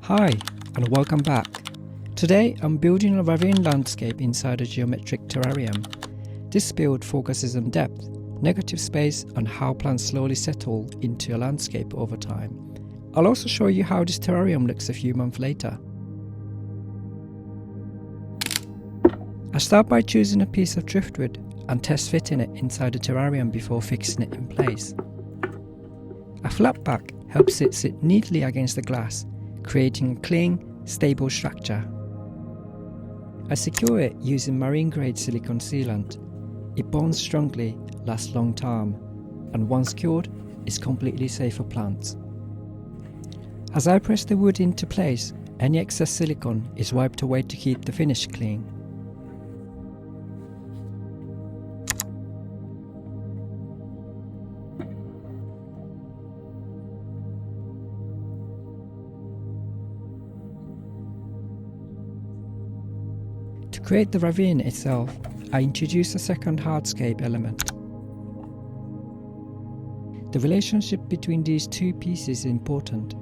Hi and welcome back. Today I'm building a ravine landscape inside a geometric terrarium. This build focuses on depth, negative space and how plants slowly settle into a landscape over time. I'll also show you how this terrarium looks a few months later. I start by choosing a piece of driftwood and test fitting it inside the terrarium before fixing it in place. A flat back helps it sit neatly against the glass, creating a clean, stable structure. I secure it using marine-grade silicone sealant. It bonds strongly, lasts long term, and once cured, is completely safe for plants. As I press the wood into place, any excess silicone is wiped away to keep the finish clean. To create the ravine itself, I introduce a second hardscape element. The relationship between these two pieces is important.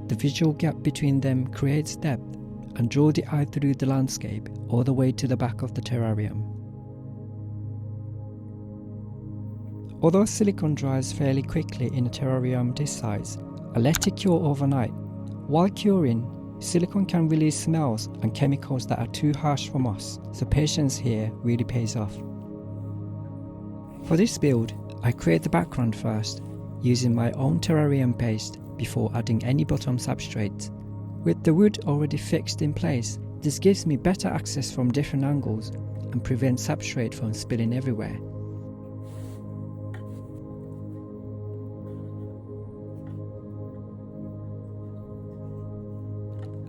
The visual gap between them creates depth and draws the eye through the landscape all the way to the back of the terrarium. Although silicone dries fairly quickly in a terrarium this size, I let it cure overnight. While curing, silicone can release smells and chemicals that are too harsh for moss, so patience here really pays off. For this build, I create the background first, using my own terrarium paste before adding any bottom substrate. With the wood already fixed in place, this gives me better access from different angles and prevents substrate from spilling everywhere.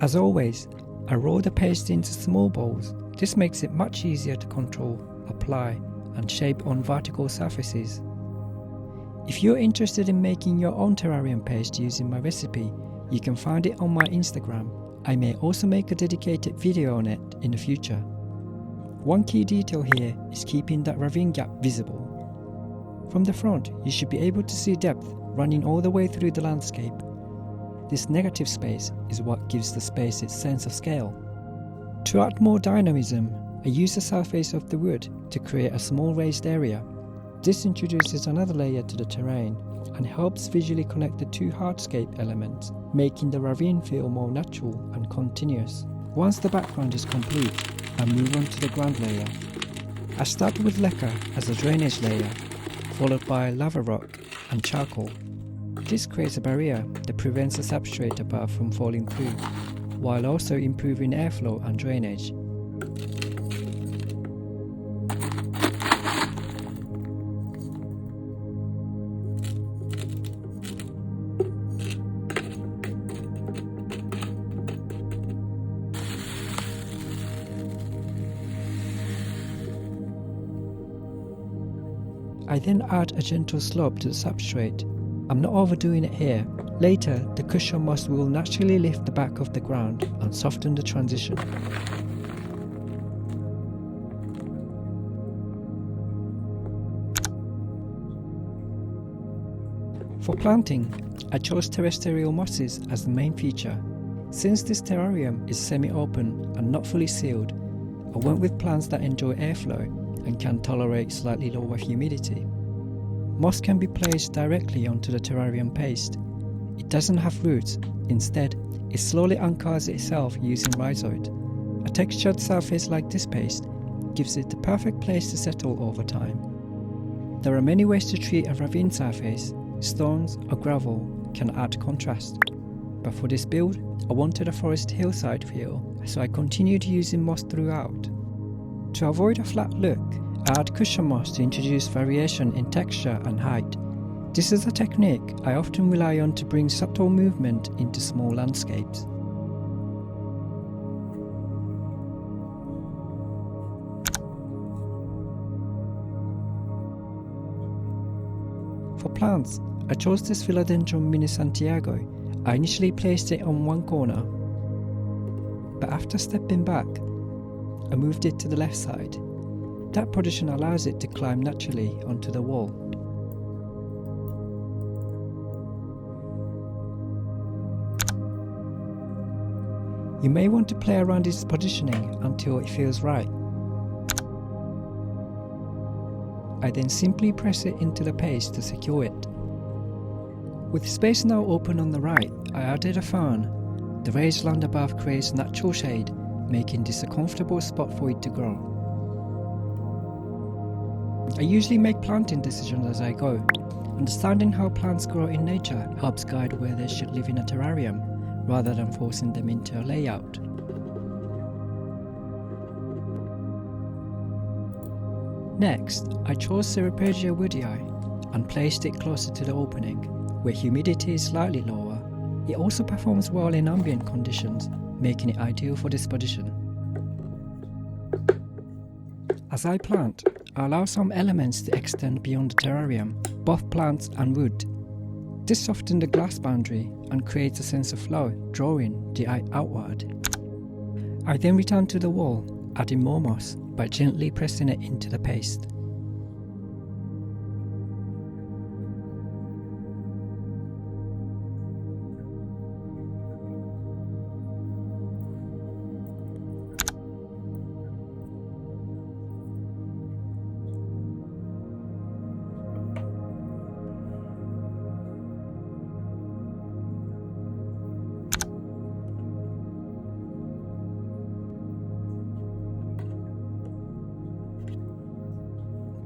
As always, I roll the paste into small balls. This makes it much easier to control, apply, and shape on vertical surfaces. If you're interested in making your own terrarium paste using my recipe, you can find it on my Instagram. I may also make a dedicated video on it in the future. One key detail here is keeping that ravine gap visible. From the front, you should be able to see depth running all the way through the landscape. This negative space is what gives the space its sense of scale. To add more dynamism, I use the surface of the wood to create a small raised area. This introduces another layer to the terrain and helps visually connect the two hardscape elements, making the ravine feel more natural and continuous. Once the background is complete, I move on to the ground layer. I start with lacquer as a drainage layer, followed by lava rock and charcoal. This creates a barrier that prevents the substrate above from falling through, while also improving airflow and drainage. I then add a gentle slope to the substrate. I'm not overdoing it here. Later, the cushion moss will naturally lift the back of the ground and soften the transition. For planting, I chose terrestrial mosses as the main feature. Since this terrarium is semi-open and not fully sealed, I went with plants that enjoy airflow and can tolerate slightly lower humidity. Moss can be placed directly onto the terrarium paste. It doesn't have roots. Instead, it slowly anchors itself using rhizoid. A textured surface like this paste gives it the perfect place to settle over time. There are many ways to treat a ravine surface. Stones or gravel can add contrast. But for this build, I wanted a forest hillside feel, so I continued using moss throughout. To avoid a flat look, I add cushion moss to introduce variation in texture and height. This is a technique I often rely on to bring subtle movement into small landscapes. For plants, I chose this philodendron mini Santiago. I initially placed it on one corner, but after stepping back, I moved it to the left side. That position allows it to climb naturally onto the wall. You may want to play around its positioning until it feels right. I then simply press it into the paste to secure it. With space now open on the right, I added a fern. The raised land above creates natural shade, making this a comfortable spot for it to grow. I usually make planting decisions as I go. Understanding how plants grow in nature helps guide where they should live in a terrarium, rather than forcing them into a layout. Next, I chose Ceropegia woodii and placed it closer to the opening, where humidity is slightly lower. It also performs well in ambient conditions, making it ideal for this position. As I plant, I allow some elements to extend beyond the terrarium, both plants and wood. This softens the glass boundary and creates a sense of flow, drawing the eye outward. I then return to the wall, adding more moss by gently pressing it into the paste.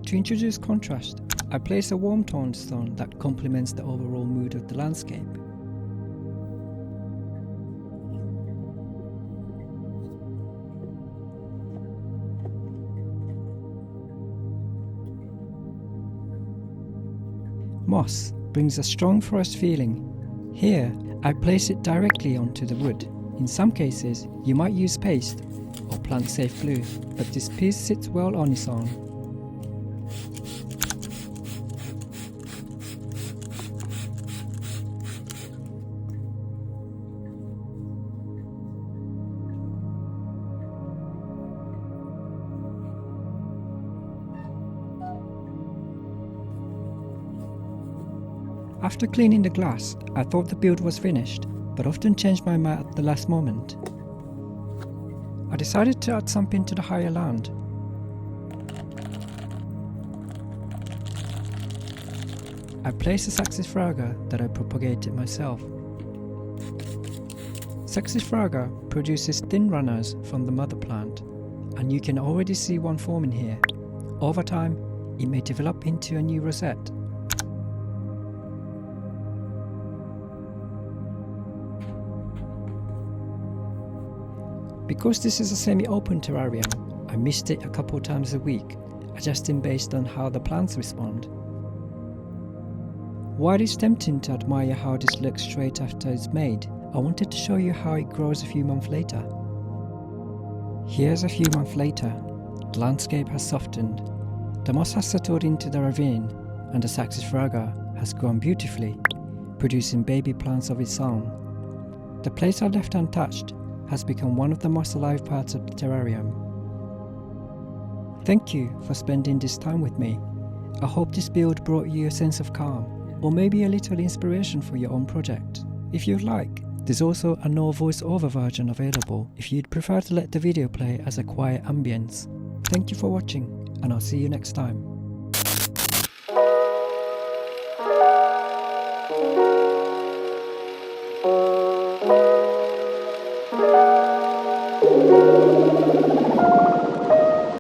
To introduce contrast, I place a warm toned stone that complements the overall mood of the landscape. Moss brings a strong forest feeling. Here, I place it directly onto the wood. In some cases, you might use paste or plant-safe glue, but this piece sits well on its own. After cleaning the glass, I thought the build was finished, but often changed my mind at the last moment. I decided to add something to the higher land. I placed a Saxifraga that I propagated myself. Saxifraga produces thin runners from the mother plant, and you can already see one forming here. Over time, it may develop into a new rosette. Because this is a semi-open terrarium, I mist it a couple times a week, adjusting based on how the plants respond. While it's tempting to admire how this looks straight after it's made, I wanted to show you how it grows a few months later. Here's a few months later. The landscape has softened, the moss has settled into the ravine, and the Saxifraga has grown beautifully, producing baby plants of its own. The place I left untouched has become one of the most alive parts of the terrarium. Thank you for spending this time with me. I hope this build brought you a sense of calm, or maybe a little inspiration for your own project. If you'd like, there's also a no voice-over version available if you'd prefer to let the video play as a quiet ambience. Thank you for watching, and I'll see you next time.